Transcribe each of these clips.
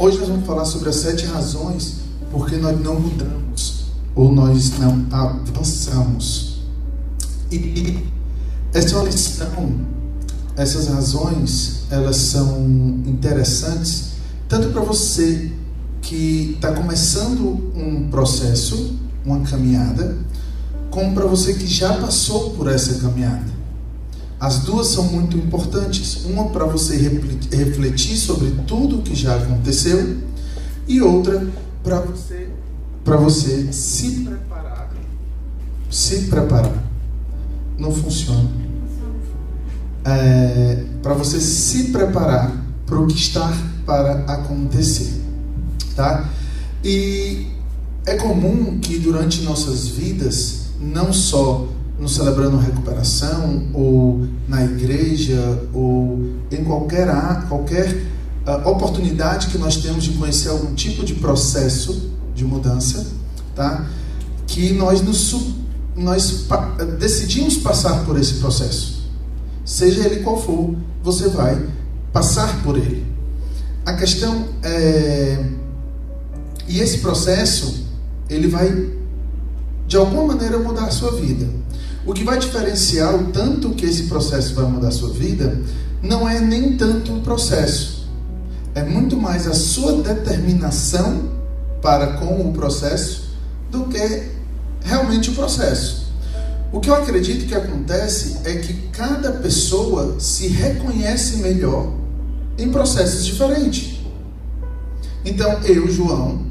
Hoje nós vamos falar sobre as 7 razões porque nós não mudamos ou nós não avançamos. E essa lição, essas razões, elas são interessantes tanto para você que está começando um processo, uma caminhada, como para você que já passou por essa caminhada. As duas são muito importantes. Uma para você refletir sobre tudo o que já aconteceu, e outra para você se preparar. Se preparar. Não funciona. Para você se preparar para o que está para acontecer. Tá? E é comum que durante nossas vidas, não só no Celebrando Recuperação, ou na igreja, ou em qualquer oportunidade que nós temos de conhecer algum tipo de processo de mudança, tá? Que nós decidimos passar por esse processo. Seja ele qual for, você vai passar por ele. A questão é... E esse processo, ele vai, de alguma maneira, mudar a sua vida. O que vai diferenciar o tanto que esse processo vai mudar a sua vida, não é nem tanto o processo. É muito mais a sua determinação para com o processo do que realmente o processo. O que eu acredito que acontece é que cada pessoa se reconhece melhor em processos diferentes. Então, eu, João,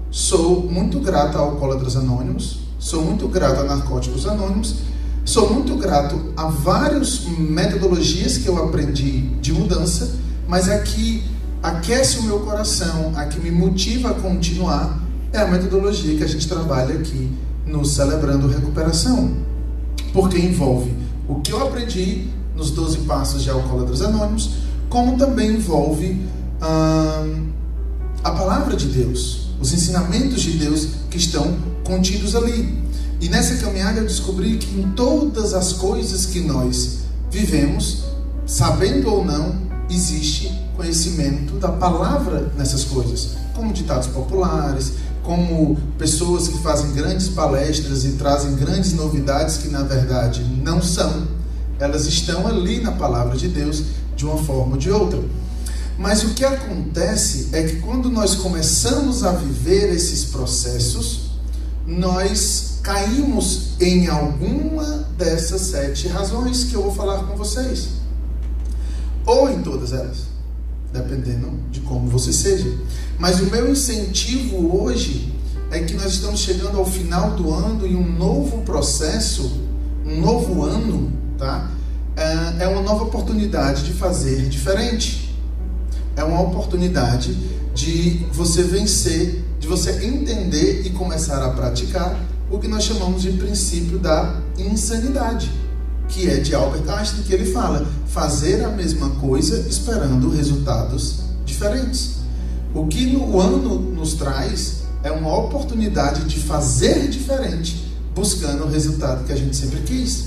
sou muito grato a Alcoólatras Anônimos, sou muito grato a Narcóticos Anônimos, sou muito grato a várias metodologias que eu aprendi de mudança, mas a que aquece o meu coração, a que me motiva a continuar, é a metodologia que a gente trabalha aqui no Celebrando Recuperação. Porque envolve o que eu aprendi nos 12 Passos de Alcoólatras Anônimos, como também envolve a Palavra de Deus, os ensinamentos de Deus que estão contidos ali. E nessa caminhada eu descobri que em todas as coisas que nós vivemos, sabendo ou não, existe conhecimento da palavra nessas coisas, como ditados populares, como pessoas que fazem grandes palestras e trazem grandes novidades que na verdade não são. Elas estão ali na palavra de Deus de uma forma ou de outra. Mas o que acontece é que quando nós começamos a viver esses processos, nós caímos em alguma dessas 7 razões que eu vou falar com vocês. Ou em todas elas, dependendo de como você seja. Mas o meu incentivo hoje é que nós estamos chegando ao final do ano e um novo processo, um novo ano, tá? É uma nova oportunidade de fazer diferente. É uma oportunidade de você vencer, de você entender e começar a praticar o que nós chamamos de princípio da insanidade, que é de Albert Einstein, que ele fala: fazer a mesma coisa esperando resultados diferentes. O que o ano nos traz é uma oportunidade de fazer diferente, buscando o resultado que a gente sempre quis.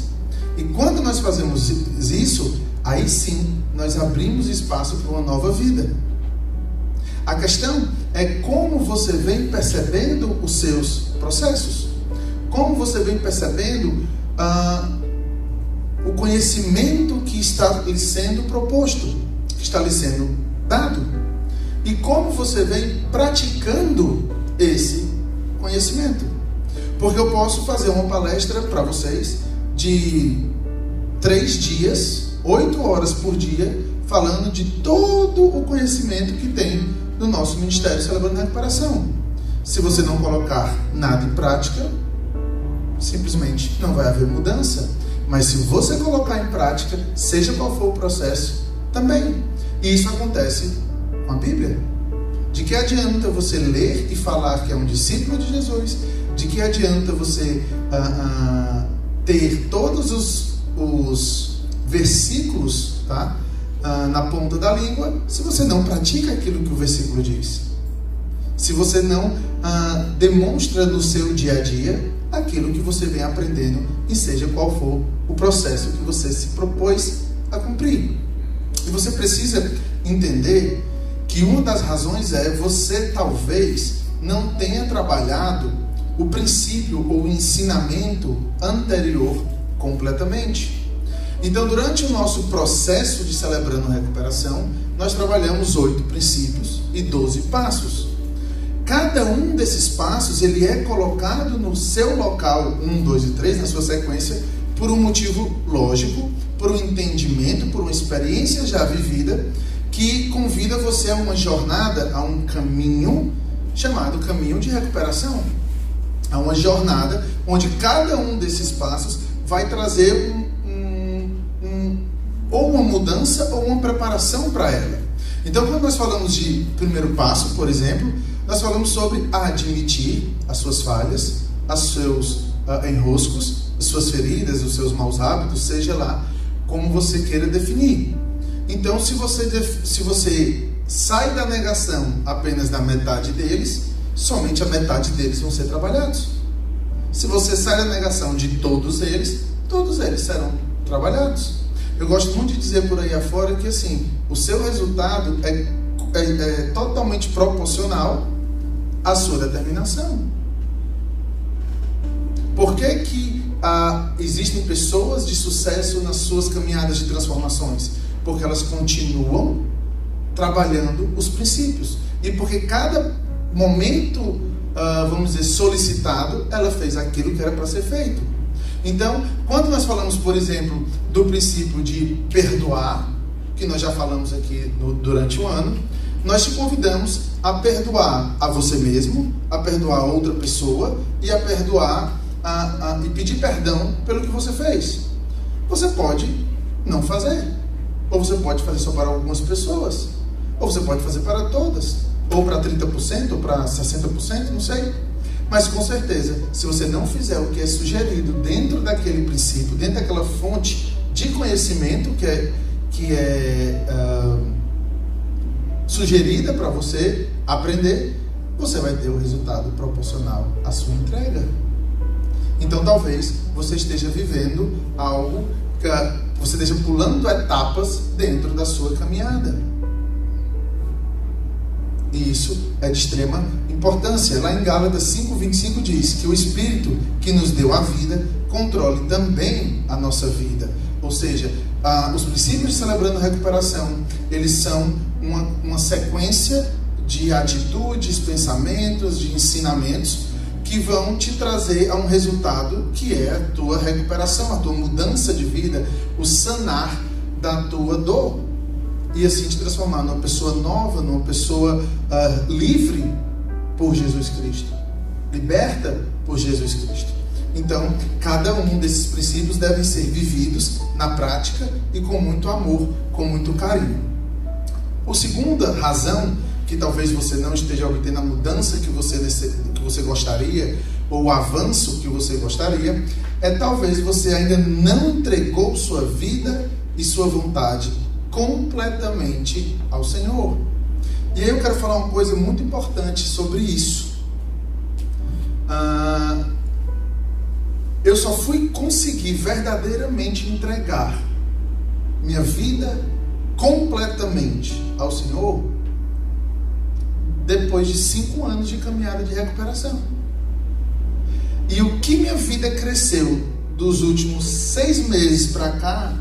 E quando nós fazemos isso, aí sim nós abrimos espaço para uma nova vida. A questão é como você vem percebendo os seus processos, como você vem percebendo o conhecimento que está lhe sendo proposto, que está lhe sendo dado, e como você vem praticando esse conhecimento. Porque eu posso fazer uma palestra para vocês de 3 dias, 8 horas por dia, falando de todo o conhecimento que tem no nosso Ministério Celebrando Recuperação. Se você não colocar nada em prática, simplesmente não vai haver mudança. Mas se você colocar em prática, seja qual for o processo, também. E isso acontece com a Bíblia. De que adianta você ler e falar que é um discípulo de Jesus? De que adianta você ter todos os versículos, tá, na ponta da língua, se você não pratica aquilo que o versículo diz? Se você não demonstra no seu dia a dia aquilo que você vem aprendendo, e seja qual for o processo que você se propôs a cumprir. E você precisa entender que uma das razões é você talvez não tenha trabalhado o princípio ou o ensinamento anterior completamente. Então, durante o nosso processo de Celebrando Recuperação, nós trabalhamos 8 princípios e 12 passos. Cada um desses passos, ele é colocado no seu local 1, 2 e 3, na sua sequência, por um motivo lógico, por um entendimento, por uma experiência já vivida, que convida você a uma jornada, a um caminho chamado caminho de recuperação. A uma jornada onde cada um desses passos vai trazer ou uma mudança ou uma preparação para ela. Então, quando nós falamos de primeiro passo, por exemplo, nós falamos sobre admitir as suas falhas, os seus enroscos, as suas feridas, os seus maus hábitos, seja lá como você queira definir. Então, se você sai da negação apenas da metade deles, somente a metade deles vão ser trabalhados. Se você sai da negação de todos eles serão trabalhados. Eu gosto muito de dizer por aí afora que assim, o seu resultado é totalmente proporcional à sua determinação. Por que existem pessoas de sucesso nas suas caminhadas de transformações? Porque elas continuam trabalhando os princípios. E porque cada momento, vamos dizer, solicitado, ela fez aquilo que era para ser feito. Então, quando nós falamos, por exemplo, do princípio de perdoar, que nós já falamos aqui durante o ano, nós te convidamos a perdoar a você mesmo, a perdoar a outra pessoa e a perdoar e pedir perdão pelo que você fez. Você pode não fazer, ou você pode fazer só para algumas pessoas, ou você pode fazer para todas, ou para 30%, ou para 60%, não sei. Mas com certeza, se você não fizer o que é sugerido dentro daquele princípio, dentro daquela fonte de conhecimento que é sugerida para você aprender, você vai ter o resultado proporcional à sua entrega. Então talvez você esteja vivendo algo que você esteja pulando etapas dentro da sua caminhada. E isso é de extrema importância. Lá em Gálatas 5:25 diz que o Espírito que nos deu a vida controle também a nossa vida. Ou seja, os princípios de Celebrando Recuperação, eles são uma sequência de atitudes, pensamentos, de ensinamentos que vão te trazer a um resultado que é a tua recuperação, a tua mudança de vida, o sanar da tua dor. E assim te transformar numa pessoa nova, numa pessoa livre por Jesus Cristo, liberta por Jesus Cristo. Então, cada um desses princípios devem ser vividos na prática e com muito amor, com muito carinho. A segunda razão que talvez você não esteja obtendo a mudança que você gostaria, ou o avanço que você gostaria, é talvez você ainda não entregou sua vida e sua vontade completamente ao Senhor. E aí eu quero falar uma coisa muito importante sobre isso. Eu só fui conseguir verdadeiramente entregar minha vida completamente ao Senhor depois de 5 anos de caminhada de recuperação. E o que minha vida cresceu dos últimos 6 meses para cá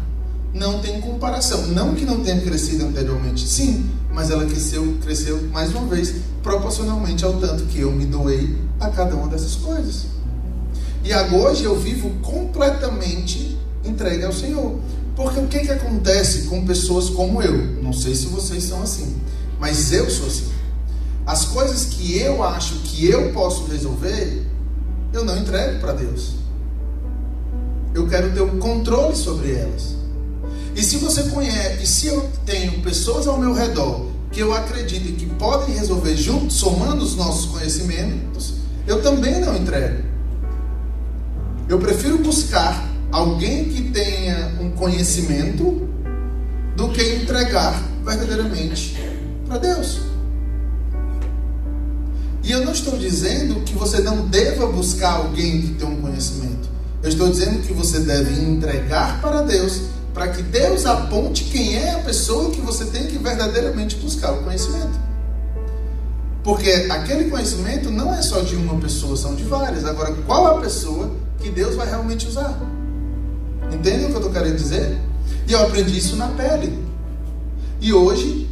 não tem comparação. Não que não tenha crescido anteriormente, sim, mas ela cresceu mais uma vez, proporcionalmente ao tanto que eu me doei a cada uma dessas coisas. E hoje eu vivo completamente entregue ao Senhor. Porque o que acontece com pessoas como eu? Não sei se vocês são assim, mas eu sou assim. As coisas que eu acho que eu posso resolver, eu não entrego para Deus. Eu quero ter o controle sobre elas. E se você conhece, e se eu tenho pessoas ao meu redor que eu acredito que podem resolver juntos, somando os nossos conhecimentos, eu também não entrego. Eu prefiro buscar alguém que tenha um conhecimento do que entregar verdadeiramente para Deus. E eu não estou dizendo que você não deva buscar alguém que tenha um conhecimento. Eu estou dizendo que você deve entregar para Deus para que Deus aponte quem é a pessoa que você tem que verdadeiramente buscar o conhecimento. Porque aquele conhecimento não é só de uma pessoa, são de várias. Agora, qual a pessoa que Deus vai realmente usar? Entendem o que eu estou querendo dizer? E eu aprendi isso na pele. E hoje,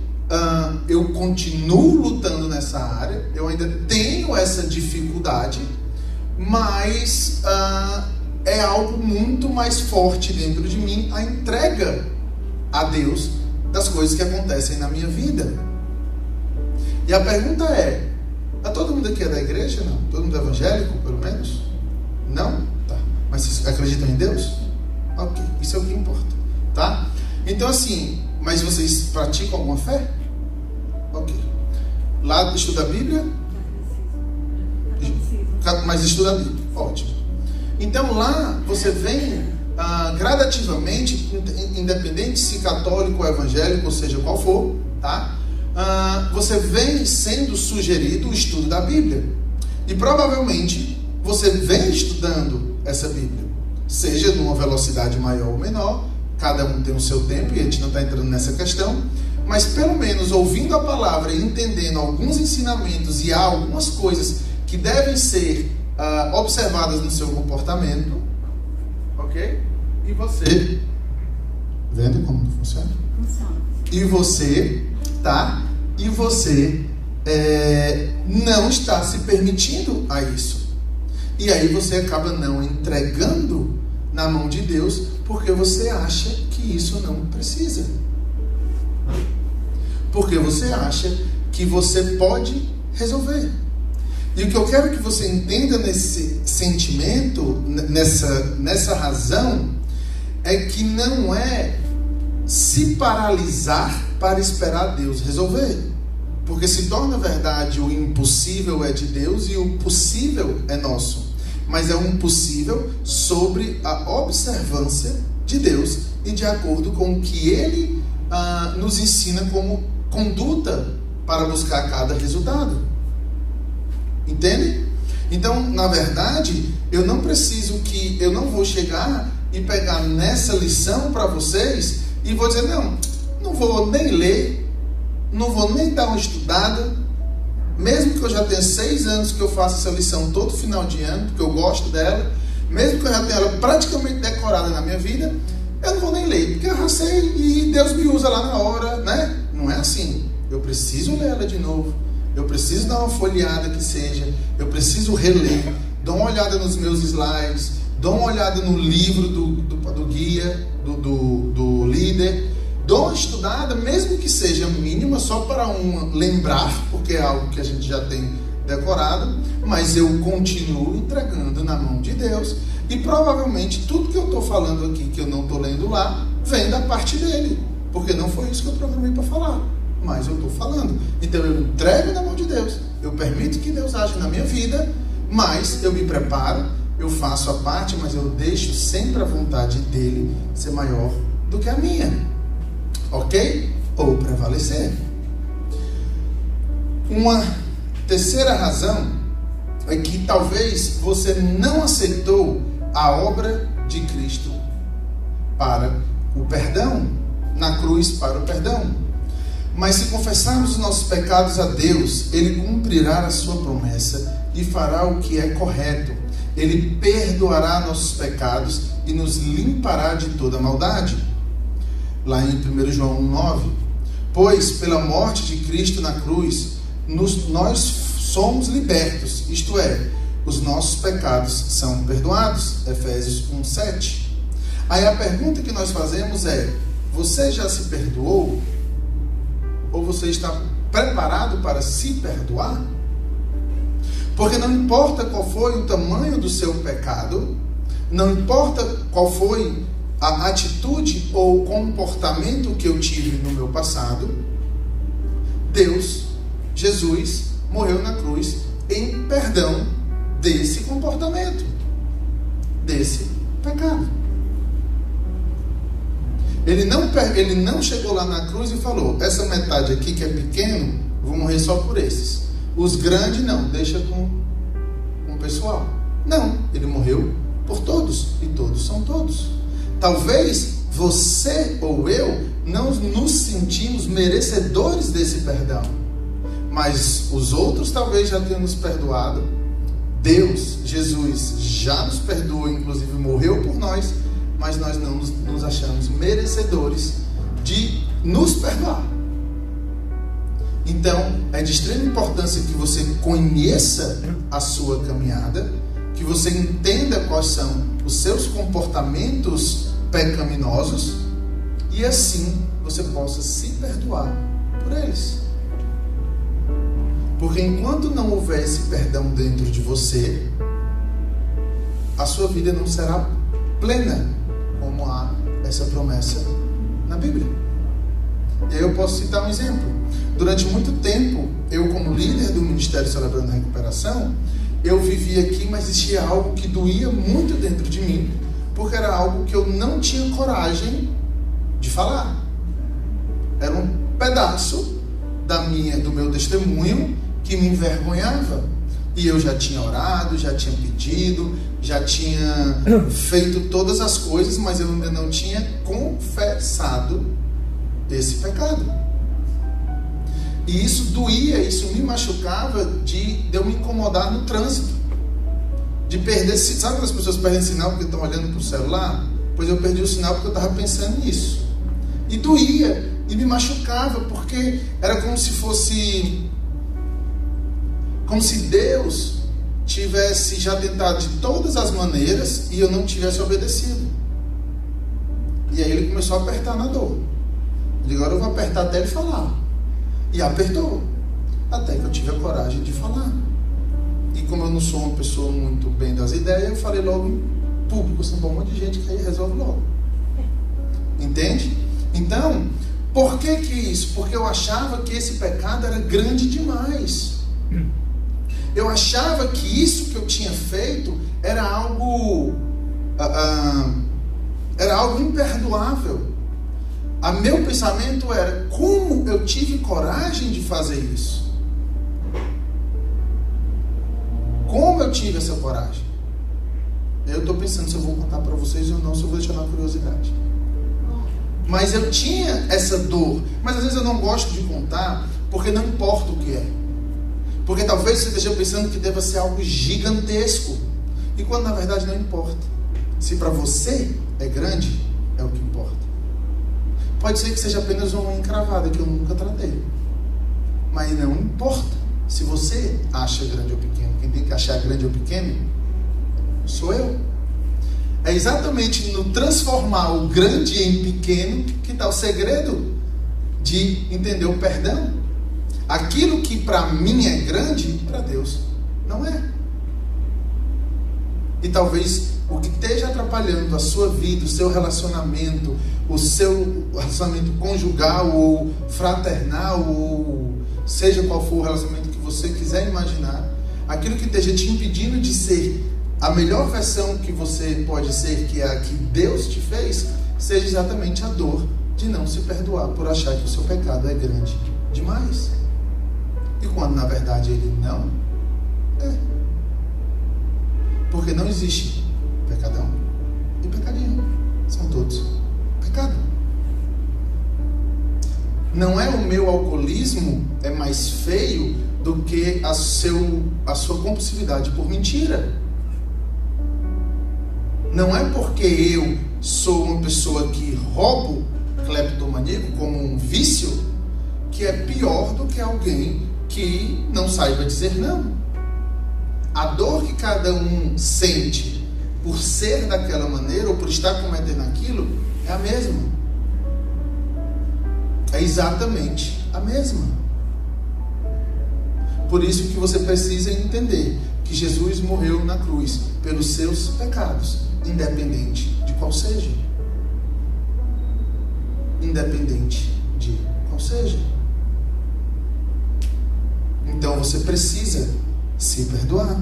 eu continuo lutando nessa área. Eu ainda tenho essa dificuldade, mas é algo muito mais forte dentro de mim, a entrega a Deus das coisas que acontecem na minha vida. E a pergunta é: todo mundo aqui é da igreja? Não? Todo mundo é evangélico, pelo menos? Não? Tá. Mas vocês acreditam em Deus? Ok, isso é o que importa, tá? Então assim, mas vocês praticam alguma fé? Ok. Lá estuda a Bíblia? Mas estuda a Bíblia, ótimo. Então lá você vem gradativamente, independente se católico ou evangélico, ou seja qual for, tá? Você vem sendo sugerido o estudo da Bíblia. E provavelmente você vem estudando essa Bíblia, seja numa velocidade maior ou menor, cada um tem o seu tempo e a gente não está entrando nessa questão, mas pelo menos ouvindo a palavra e entendendo alguns ensinamentos, e há algumas coisas que devem ser observadas no seu comportamento, ok? E você, vendo como funciona? E você, tá? E você não está se permitindo a isso. E aí você acaba não entregando na mão de Deus, porque você acha que isso não precisa. Porque você acha que você pode resolver. E o que eu quero que você entenda nesse sentimento, nessa razão, é que não é se paralisar para esperar Deus resolver. Porque se torna verdade o impossível é de Deus e o possível é nosso. Mas é um possível sobre a observância de Deus e de acordo com o que Ele nos ensina como conduta para buscar cada resultado. Entende? Então, na verdade, eu não vou chegar e pegar nessa lição para vocês e vou dizer, não vou nem ler, não vou nem dar uma estudada, mesmo que eu já tenha 6 anos que eu faço essa lição todo final de ano, porque eu gosto dela, mesmo que eu já tenha ela praticamente decorada na minha vida, eu não vou nem ler, porque eu já sei e Deus me usa lá na hora, né? Não é assim. Eu preciso ler ela de novo, eu preciso dar uma folheada que seja, eu preciso reler, dou uma olhada nos meus slides, dou uma olhada no livro do guia, do líder, dou uma estudada, mesmo que seja mínima, só para lembrar, porque é algo que a gente já tem decorado, mas eu continuo entregando na mão de Deus, e provavelmente tudo que eu estou falando aqui, que eu não estou lendo lá, vem da parte dele, porque não foi isso que eu programei para falar, mas eu estou falando. Então eu entrego na mão de Deus, eu permito que Deus age na minha vida, mas eu me preparo, eu faço a parte, mas eu deixo sempre a vontade dele ser maior do que a minha. Ok? Ou prevalecer. Uma terceira razão é que talvez você não aceitou a obra de Cristo para o perdão, na cruz para o perdão. Mas se confessarmos os nossos pecados a Deus, Ele cumprirá a sua promessa e fará o que é correto. Ele perdoará nossos pecados e nos limpará de toda maldade. Lá em 1 João 1,9, pois pela morte de Cristo na cruz, nós somos libertos, isto é, os nossos pecados são perdoados, Efésios 1,7. Aí a pergunta que nós fazemos é, você já se perdoou? Ou você está preparado para se perdoar? Porque não importa qual foi o tamanho do seu pecado, não importa qual foi a atitude ou o comportamento que eu tive no meu passado, Deus, Jesus, morreu na cruz em perdão desse comportamento, desse pecado. Ele não chegou lá na cruz e falou, essa metade aqui que é pequeno, vou morrer só por esses. Os grandes não, deixa com o pessoal. Não, ele morreu por todos, e todos são todos. Talvez você ou eu não nos sentimos merecedores desse perdão. Mas os outros talvez já tenham nos perdoado. Deus, Jesus, já nos perdoou, inclusive morreu por nós, mas nós não nos achamos merecedores de nos perdoar. Então, é de extrema importância que você conheça a sua caminhada, que você entenda quais são os seus comportamentos pecaminosos e assim você possa se perdoar por eles. Porque enquanto não houver esse perdão dentro de você, a sua vida não será plena, como há essa promessa na Bíblia. E aí eu posso citar um exemplo. Durante muito tempo, eu como líder do Ministério Celebrando a Recuperação, eu vivia aqui, mas existia algo que doía muito dentro de mim, porque era algo que eu não tinha coragem de falar. Era um pedaço do meu testemunho que me envergonhava. E eu já tinha orado, já tinha pedido, já tinha feito todas as coisas, mas eu ainda não tinha confessado esse pecado. E isso doía, isso me machucava de eu me incomodar no trânsito, de perder. Sabe quando as pessoas perdem sinal porque estão olhando para o celular? Pois eu perdi o sinal porque eu estava pensando nisso. E doía, e me machucava, porque era como se fosse... como se Deus tivesse já tentado de todas as maneiras e eu não tivesse obedecido. E aí ele começou a apertar na dor. Ele agora eu vou apertar até ele falar. E apertou. Até que eu tive a coragem de falar. E como eu não sou uma pessoa muito bem das ideias, eu falei logo em público, senão um monte de gente que aí resolve logo. Entende? Então, por que isso? Porque eu achava que esse pecado era grande demais. Eu achava que isso que eu tinha feito era algo imperdoável. Meu pensamento era: como eu tive coragem de fazer isso? Como eu tive essa coragem? Eu estou pensando se eu vou contar para vocês ou não, se eu vou deixar na curiosidade. Mas eu tinha essa dor. Mas às vezes eu não gosto de contar, porque não importa o que é. Porque talvez você esteja pensando que deva ser algo gigantesco. E quando na verdade não importa. Se para você é grande, é o que importa. Pode ser que seja apenas uma encravada que eu nunca tratei. Mas não importa se você acha grande ou pequeno. Quem tem que achar grande ou pequeno sou eu. É exatamente no transformar o grande em pequeno que está o segredo de entender o perdão. Aquilo que para mim é grande, para Deus não é. E talvez o que esteja atrapalhando a sua vida, o seu relacionamento, o seu relacionamento conjugal ou fraternal, ou seja qual for o relacionamento que você quiser imaginar, aquilo que esteja te impedindo de ser a melhor versão que você pode ser, que é a que Deus te fez, seja exatamente a dor de não se perdoar por achar que o seu pecado é grande demais. E quando na verdade ele não é. Porque não existe pecadão e pecadinho. São todos pecado. Não é o meu alcoolismo é mais feio do que a sua compulsividade por mentira. Não é porque eu sou uma pessoa que roubo, cleptomaníaco, como um vício, que é pior do que alguém que não saiba dizer não. A dor que cada um sente por ser daquela maneira ou por estar cometendo aquilo é a mesma. É exatamente a mesma. Por isso que você precisa entender que Jesus morreu na cruz pelos seus pecados, independente de qual seja. Independente de qual seja. Então você precisa se perdoar.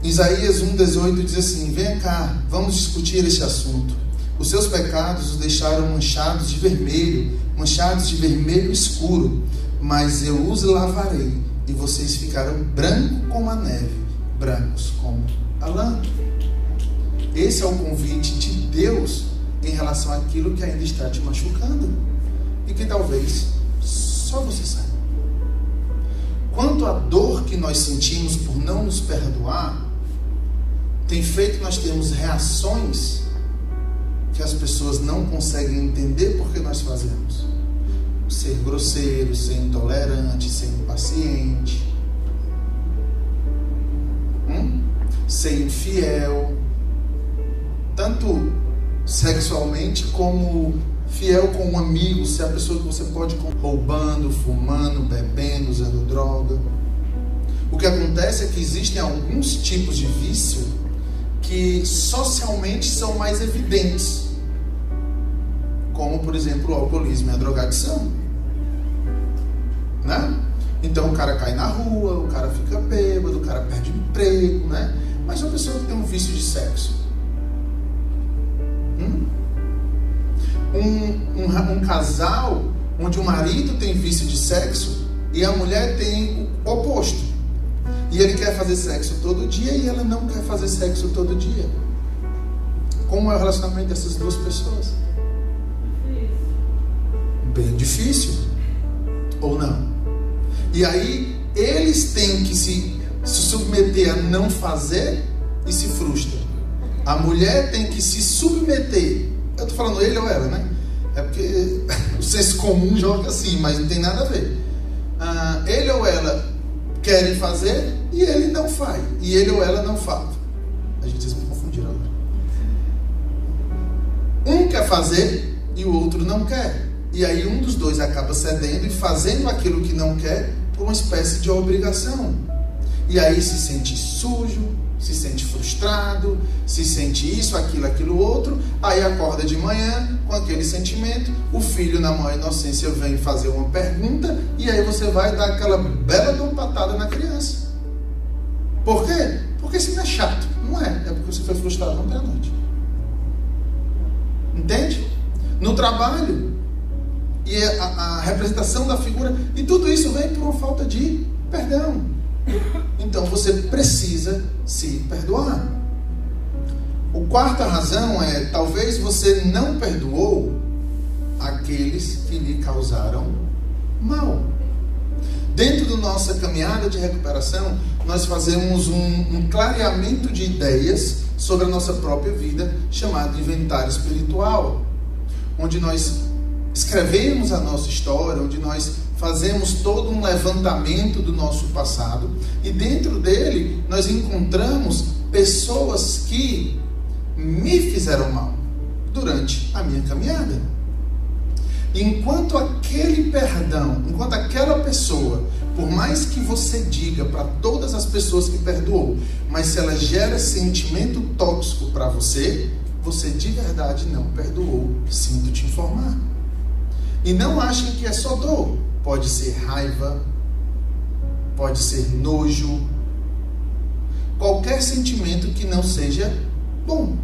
Isaías 1,18 diz assim: venha cá, vamos discutir este assunto. Os seus pecados os deixaram manchados de vermelho escuro, mas eu os lavarei, e vocês ficaram brancos como a neve, brancos como a lã. Esse é o convite de Deus em relação àquilo que ainda está te machucando e que talvez só você saiba. Quanto à dor que nós sentimos por não nos perdoar, tem feito nós termos reações que as pessoas não conseguem entender porque nós fazemos. Ser grosseiro, ser intolerante, ser impaciente, ser infiel, tanto sexualmente como fiel com um amigo, ser a pessoa que você pode ir roubando, fumando, bebendo, usando droga. O que acontece é que existem alguns tipos de vício que socialmente são mais evidentes, como por exemplo o alcoolismo e a drogadição, né? Então o cara cai na rua, o cara fica bêbado, o cara perde emprego, né? Mas uma pessoa que tem um vício de sexo, um casal onde o marido tem vício de sexo e a mulher tem o oposto, e ele quer fazer sexo todo dia e ela não quer fazer sexo todo dia. Como é o relacionamento dessas duas pessoas? Bem difícil, ou não? E aí eles têm que se submeter a não fazer e se frustram. A mulher tem que se submeter. Eu estou falando ele ou ela, né? É porque o senso comum joga assim, mas não tem nada a ver. Ele ou ela querem fazer e ele não faz. E ele ou ela não faz. A gente se confundir agora. Um quer fazer e o outro não quer. E aí um dos dois acaba cedendo e fazendo aquilo que não quer por uma espécie de obrigação. E aí se sente sujo, se sente frustrado, se sente isso, aquilo, outro. Aí acorda de manhã com aquele sentimento. O filho, na maior inocência, vem fazer uma pergunta e aí você vai dar aquela bela de uma patada na criança. Por quê? Porque isso não é chato. Não é. É porque você foi frustrado ontem à noite. Entende? No trabalho. E a representação da figura. E tudo isso vem por uma falta de perdão. Então você precisa se perdoar. A quarta razão é: talvez você não perdoou aqueles que lhe causaram mal. Dentro da nossa caminhada de recuperação, nós fazemos um clareamento de ideias sobre a nossa própria vida, chamado inventário espiritual, onde nós escrevemos a nossa história, onde nós fazemos todo um levantamento do nosso passado, e dentro dele nós encontramos pessoas que me fizeram mal durante a minha caminhada. Enquanto aquele perdão, enquanto aquela pessoa, por mais que você diga para todas as pessoas que perdoou, mas se ela gera sentimento tóxico para você, você de verdade não perdoou. Sinto te informar. E não achem que é só dor. Pode ser raiva, pode ser nojo, qualquer sentimento que não seja bom.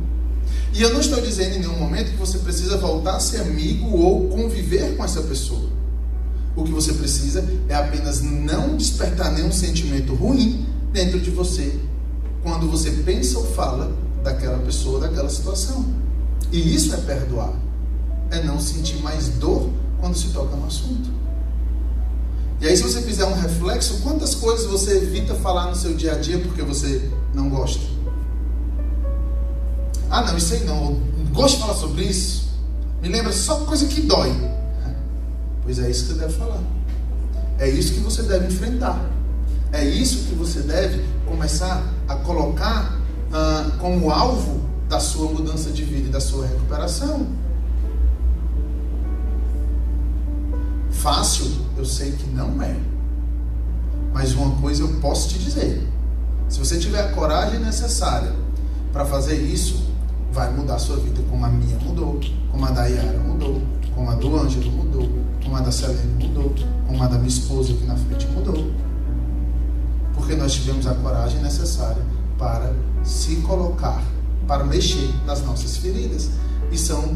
E eu não estou dizendo em nenhum momento que você precisa voltar a ser amigo ou conviver com essa pessoa. O que você precisa é apenas não despertar nenhum sentimento ruim dentro de você quando você pensa ou fala daquela pessoa, daquela situação. E isso é perdoar. É não sentir mais dor quando se toca no assunto. E aí, se você fizer um reflexo, quantas coisas você evita falar no seu dia a dia porque você não gosta? Ah, não, isso aí não, eu não gosto de falar sobre isso. Me lembra só coisa que dói. Pois é isso que você deve falar. É isso que você deve enfrentar. É isso que você deve começar a colocar como alvo da sua mudança de vida e da sua recuperação. Fácil, eu sei que não é. Mas uma coisa eu posso te dizer: se você tiver a coragem necessária para fazer isso, vai mudar a sua vida, como a minha mudou, como a da Yara mudou, como a do Ângelo mudou, como a da Selene mudou, como a da minha esposa aqui na frente mudou. Porque nós tivemos a coragem necessária para se colocar, para mexer nas nossas feridas. E são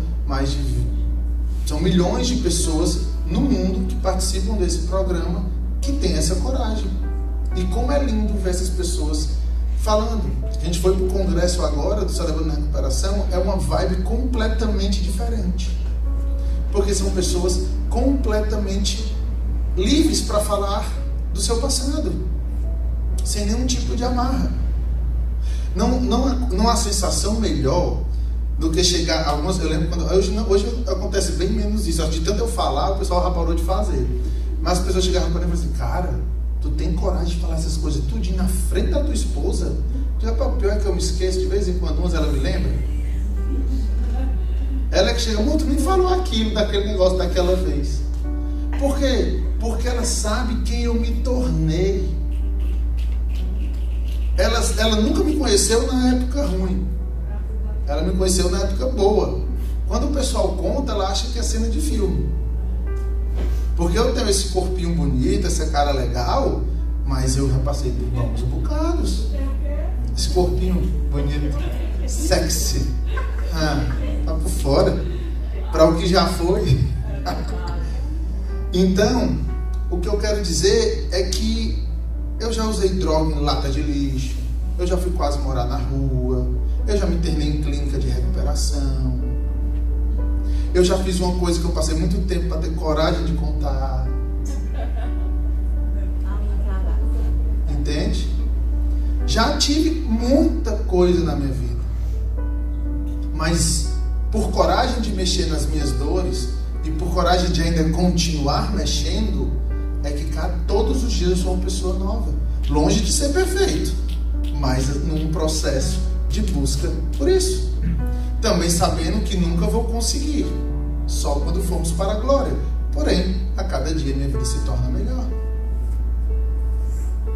milhões de pessoas no mundo que participam desse programa que tem essa coragem. E como é lindo ver essas pessoas falando. A gente foi para o congresso agora, do Celebrando a Recuperação, é uma vibe completamente diferente. Porque são pessoas completamente livres para falar do seu passado, sem nenhum tipo de amarra. Não há sensação melhor do que chegar... eu lembro quando... Hoje acontece bem menos isso. De tanto eu falar, o pessoal já parou de fazer. Mas as pessoas chegavam para mim e falavam assim: cara, tu tem coragem de falar essas coisas tudinho na frente da tua esposa? O pior é que eu me esqueço de vez em quando, ela me lembra. Ela é que chega: tu nem falou aquilo, daquele negócio daquela vez. Por quê? Porque ela sabe quem eu me tornei. Ela nunca me conheceu na época ruim. Ela me conheceu na época boa. Quando o pessoal conta, ela acha que é cena de filme. Porque eu tenho esse corpinho bonito, essa cara legal, mas eu já passei por bons bocados. Esse corpinho bonito, sexy, tá por fora, para o que já foi. Então, o que eu quero dizer é que eu já usei droga em lata de lixo, eu já fui quase morar na rua, eu já me internei em clínica de recuperação, eu já fiz uma coisa que eu passei muito tempo para ter coragem de contar. Entende? Já tive muita coisa na minha vida, mas por coragem de mexer nas minhas dores e por coragem de ainda continuar mexendo, é que todos os dias eu sou uma pessoa nova, longe de ser perfeito, mas num processo de busca por isso, também sabendo que nunca vou conseguir, só quando formos para a glória. Porém, a cada dia minha vida se torna melhor.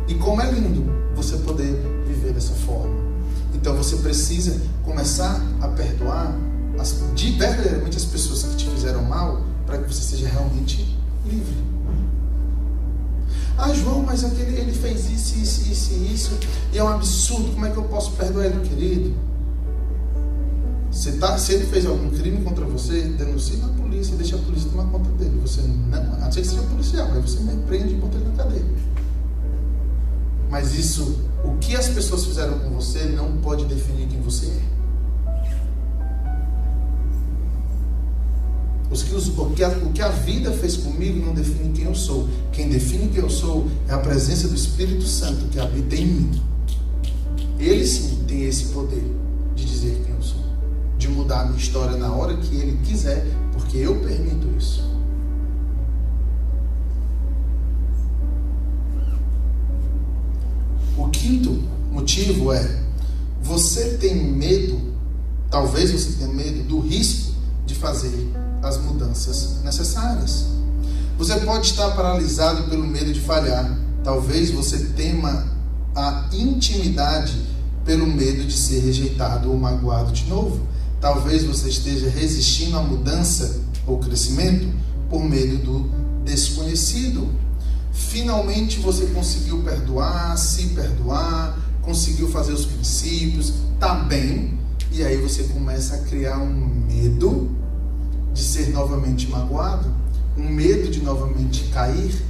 E como é lindo você poder viver dessa forma. Então você precisa começar a perdoar verdadeiramente as pessoas que te fizeram mal, para que você seja realmente livre. João, mas ele fez isso, e é um absurdo, como é que eu posso perdoar ele? Querido, se ele fez algum crime contra você, denuncie na polícia e deixe a polícia tomar conta dele. Você não, a não ser que seja policial, aí você me prende e bota ele na cadeia. Mas isso, o que as pessoas fizeram com você não pode definir quem você é. O que a vida fez comigo não define quem eu sou. Quem define quem eu sou é a presença do Espírito Santo que habita em mim. Ele sim tem esse poder de dizer quem eu sou, de mudar a minha história na hora que ele quiser, porque eu permito isso. O quinto motivo é: você tem medo, talvez você tenha medo do risco de fazer as mudanças necessárias. Você pode estar paralisado pelo medo de falhar. Talvez você tema a intimidade pelo medo de ser rejeitado ou magoado de novo. Talvez você esteja resistindo à mudança ou crescimento por medo do desconhecido. Finalmente você conseguiu perdoar, se perdoar, conseguiu fazer os princípios, tá bem, e aí você começa a criar um medo de ser novamente magoado, um medo de novamente cair,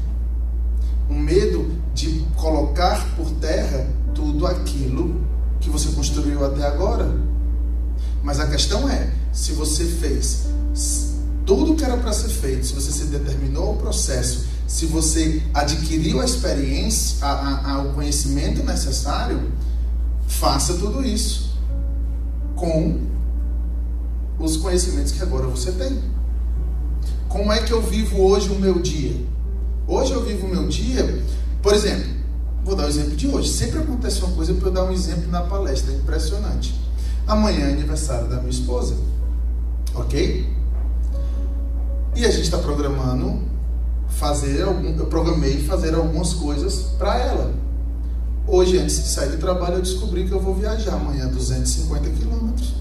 um medo de colocar por terra tudo aquilo que você construiu até agora. Mas a questão é, se você fez tudo o que era para ser feito, se você se determinou o processo, se você adquiriu a experiência, o conhecimento necessário, faça tudo isso com os conhecimentos que agora você tem. Como é que eu vivo hoje o meu dia? Hoje eu vivo o meu dia, por exemplo, vou dar o exemplo de hoje. Sempre acontece uma coisa para eu dar um exemplo na palestra, é impressionante. Amanhã é aniversário da minha esposa, ok? E a gente está programando eu programei fazer algumas coisas para ela. Hoje, antes de sair do trabalho, eu descobri que eu vou viajar amanhã 250 quilômetros.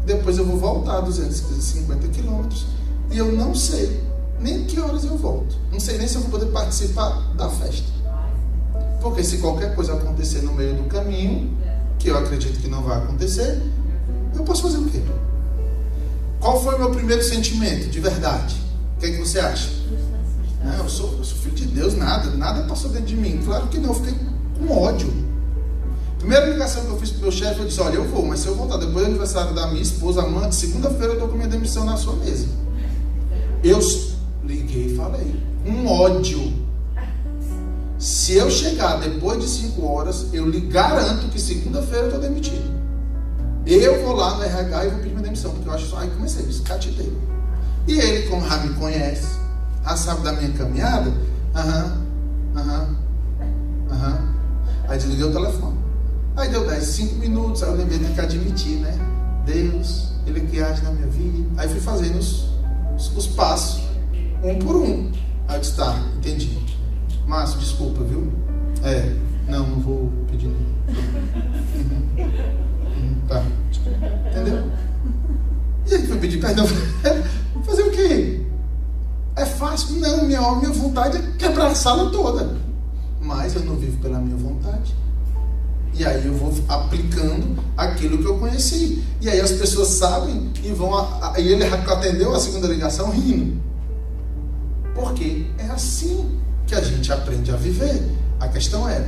Depois eu vou voltar 250 quilômetros. E eu não sei nem que horas eu volto. Não sei nem se eu vou poder participar da festa. Porque se qualquer coisa acontecer no meio do caminho, que eu acredito que não vai acontecer, eu posso fazer o quê? Qual foi o meu primeiro sentimento, de verdade? O que é que você acha? Não, eu sou filho de Deus, nada passou dentro de mim. Claro que não, eu fiquei com ódio. Primeira ligação que eu fiz pro meu chefe, eu disse, olha, eu vou, mas se eu voltar depois do aniversário da minha esposa, segunda-feira eu tô com minha demissão na sua mesa. Eu liguei e falei, um ódio. Se eu chegar depois de 5 horas, eu lhe garanto que segunda-feira eu tô demitido. Eu vou lá no RH e vou pedir minha demissão, porque eu acho só, aí comecei, descatitei. E ele, como já me conhece, já sabe da minha caminhada, aí desliguei o telefone. Aí deu 5 minutos, aí eu lembrei de que admitir, né? Deus, Ele que age na minha vida. Aí fui fazendo os passos, um por um. Aí eu disse, tá, entendi. Márcio, desculpa, viu? Não vou pedir não. Tá, entendeu? E aí fui pedir perdão. Fazer o quê? É fácil? Não, minha vontade é quebrar a sala toda. Mas eu não vivo pela minha vontade. E aí eu vou aplicando aquilo que eu conheci. E aí as pessoas sabem e vão... E ele atendeu a segunda ligação rindo. Porque é assim que a gente aprende a viver. A questão é,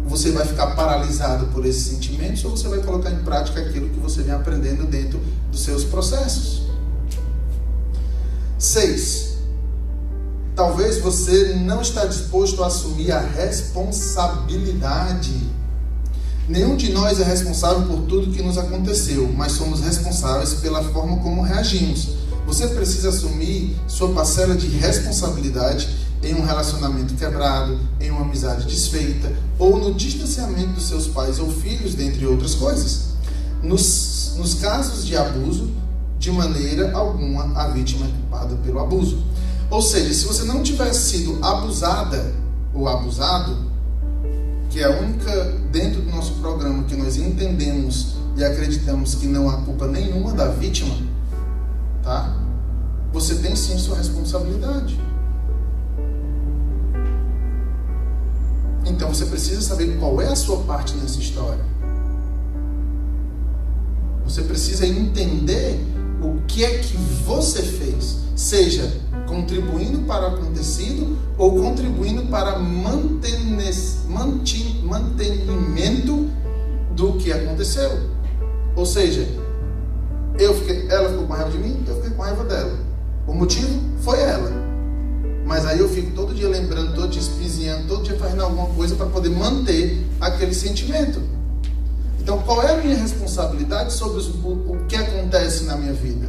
você vai ficar paralisado por esses sentimentos ou você vai colocar em prática aquilo que você vem aprendendo dentro dos seus processos? 6. Talvez você não está disposto a assumir a responsabilidade. Nenhum de nós é responsável por tudo que nos aconteceu, mas somos responsáveis pela forma como reagimos. Você precisa assumir sua parcela de responsabilidade em um relacionamento quebrado, em uma amizade desfeita, ou no distanciamento dos seus pais ou filhos, dentre outras coisas. Nos casos de abuso, de maneira alguma, a vítima é culpada pelo abuso. Ou seja, se você não tivesse sido abusada ou abusado, que é a única dentro do nosso programa que nós entendemos e acreditamos que não há culpa nenhuma da vítima, tá? Você tem sim sua responsabilidade. Então você precisa saber qual é a sua parte nessa história. Você precisa entender o que é que você fez, seja contribuindo para o acontecido ou contribuindo para mantenimento do que aconteceu. Ou seja, ela ficou com raiva de mim, eu fiquei com raiva dela. O motivo foi ela. Mas aí eu fico todo dia lembrando, todo dia espizinhando, todo dia fazendo alguma coisa para poder manter aquele sentimento. Então, qual é a minha responsabilidade sobre o que acontece na minha vida?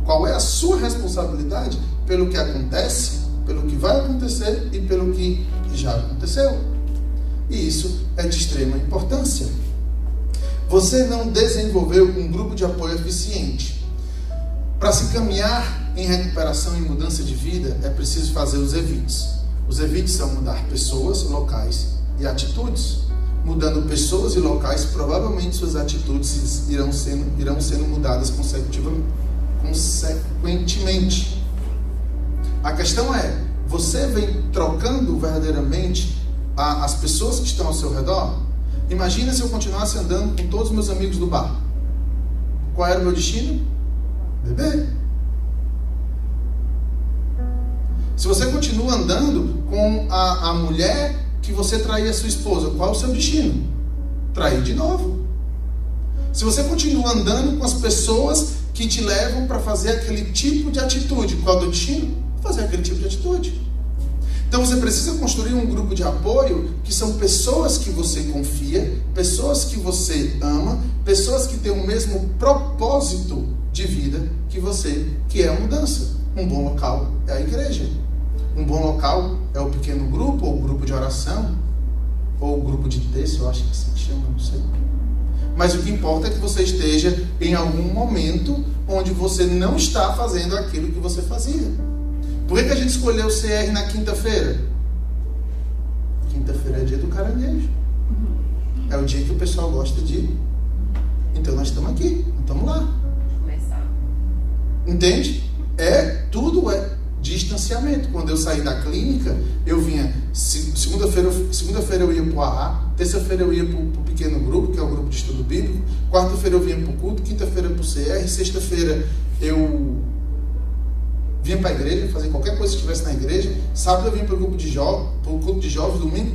Qual é a sua responsabilidade pelo que acontece, pelo que vai acontecer e pelo que já aconteceu? E isso é de extrema importância. Você não desenvolveu um grupo de apoio eficiente. Para se caminhar em recuperação e mudança de vida, é preciso fazer os evites. Os evites são mudar pessoas, locais e atitudes. Mudando pessoas e locais, provavelmente suas atitudes irão sendo mudadas consequentemente. A questão é, você vem trocando verdadeiramente as pessoas que estão ao seu redor? Imagina se eu continuasse andando com todos os meus amigos do bar. Qual era o meu destino? Beber. Se você continua andando com a mulher que você traía a sua esposa, qual é o seu destino? Trair de novo. Se você continua andando com as pessoas que te levam para fazer aquele tipo de atitude, qual é o destino? Fazer aquele tipo de atitude. Então você precisa construir um grupo de apoio que são pessoas que você confia, pessoas que você ama, pessoas que têm o mesmo propósito de vida que você, que é a mudança. Um bom local é a igreja. Um bom local é o pequeno grupo, ou o grupo de oração, ou o grupo de texto, eu acho que assim chama, não sei. Mas o que importa é que você esteja em algum momento onde você não está fazendo aquilo que você fazia. Por que a gente escolheu o CR na quinta-feira? Quinta-feira é dia do caranguejo. É o dia que o pessoal gosta de ir. Então nós estamos aqui, estamos lá. Entende? Tudo é distanciamento. Quando eu saí da clínica, eu vinha, segunda-feira eu ia para o AA, terça-feira eu ia para o pequeno grupo, que é o grupo de estudo bíblico, quarta-feira eu vinha para o culto, quinta-feira para o CR, sexta-feira eu vinha para a igreja, fazia qualquer coisa que estivesse na igreja. Sábado eu vinha para o culto de jovens, domingo,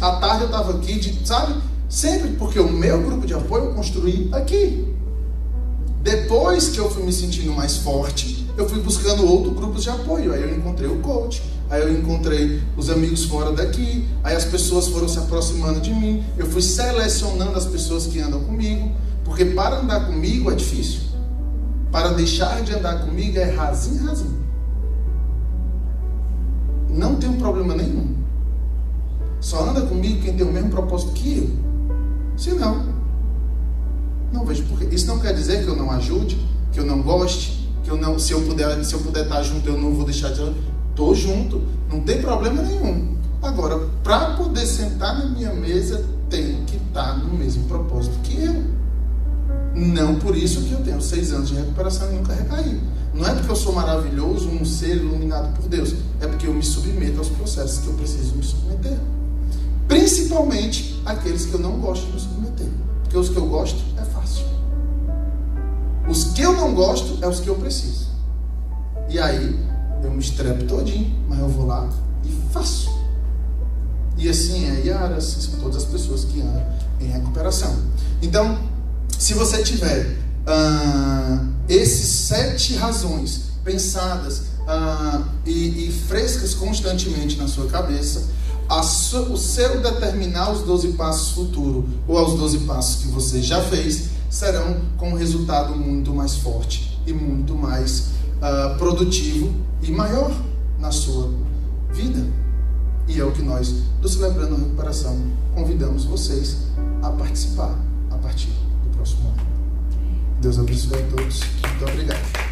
à tarde eu estava aqui, sabe? Sempre, porque o meu grupo de apoio eu construí aqui. Depois que eu fui me sentindo mais forte, eu fui buscando outros grupos de apoio. Aí eu encontrei o coach, aí eu encontrei os amigos fora daqui, aí as pessoas foram se aproximando de mim, eu fui selecionando as pessoas que andam comigo, porque para andar comigo é difícil. Para deixar de andar comigo é rasinho. Não tem problema nenhum. Só anda comigo quem tem o mesmo propósito que eu. Se não vejo porque. Isso não quer dizer que eu não ajude, que eu não goste, que eu não, se eu puder estar junto, eu não vou deixar de. Estou junto, não tem problema nenhum. Agora, para poder sentar na minha mesa, tem que estar no mesmo propósito que eu. Não por isso que eu tenho 6 anos de recuperação e nunca recaí. Não é porque eu sou maravilhoso, um ser iluminado por Deus. É porque eu me submeto aos processos que eu preciso me submeter. Principalmente aqueles que eu não gosto de me submeter. Porque os que eu gosto é fácil. Os que eu não gosto é os que eu preciso. E aí eu me estrepo todinho, mas eu vou lá e faço. E assim é Yara, assim são todas as pessoas que andam em recuperação. Então, se você tiver esses 7 razões pensadas e frescas constantemente na sua cabeça, o seu determinar os 12 passos futuro ou aos 12 passos que você já fez serão com um resultado muito mais forte e muito mais produtivo e maior na sua vida. E é o que nós, do Celebrando a Recuperação, convidamos vocês a participar a partir do próximo ano. Deus abençoe a todos. Muito obrigado.